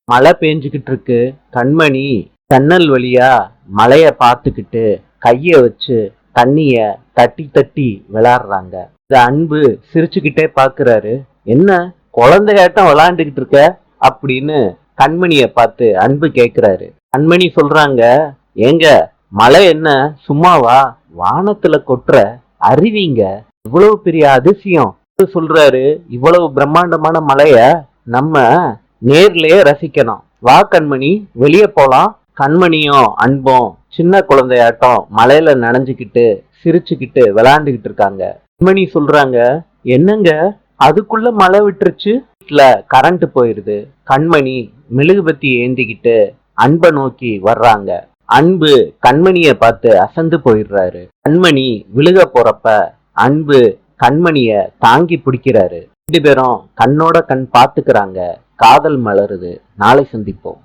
மழை பெஞ்சுக்கிட்டு இருக்கு. கண்மணி ஜன்னல் வழியா மழைய பார்த்துக்கிட்டு கைய வச்சு தண்ணிய தட்டி தட்டி விளையாடுறாங்க. இந்த அன்பு சிரிச்சுக்கிட்டே பாக்குறாரு. என்ன குழந்தையாட்டம் விளையாண்டுகிட்டு இருக்க அப்படின்னு கண்மணிய பார்த்து அன்பு கேக்குறாரு. கண்மணி சொல்றாங்க, ஏங்க மழை என்ன சும்மாவா, வானத்துல கொட்டுற அருவிங்க, இவ்வளவு பெரிய அதிசயம் சொல்றாரு. இவ்வளவு பிரம்மாண்டமான மழைய நம்ம நேர்லயே ரசிக்கணும். வா கண்மணி, வெளியே போலாம். கண்மணியும் அன்பும் சின்ன குழந்தையாட்டம் மழையில நனைஞ்சுக்கிட்டு சிரிச்சுக்கிட்டு விளையாண்டுகிட்டு இருக்காங்க. கண்மணி சொல்றாங்க, என்னங்க அதுக்குள்ள மழை விட்டுருச்சு, வீட்டுல கரண்ட் போயிருது. கண்மணி மெழுகுபத்தி ஏந்திக்கிட்டு அன்பை நோக்கி வர்றாங்க. அன்பு கண்மணிய பார்த்து அசந்து போயிடுறாரு. கண்மணி விழுக போறப்ப அன்பு கண்மணிய தாங்கி பிடிக்கிறாரு. 2 பேரும் கண்ணோட கண் பார்த்துக்கிறாங்க. காதல் மலருது. நாளை சந்திப்போம்.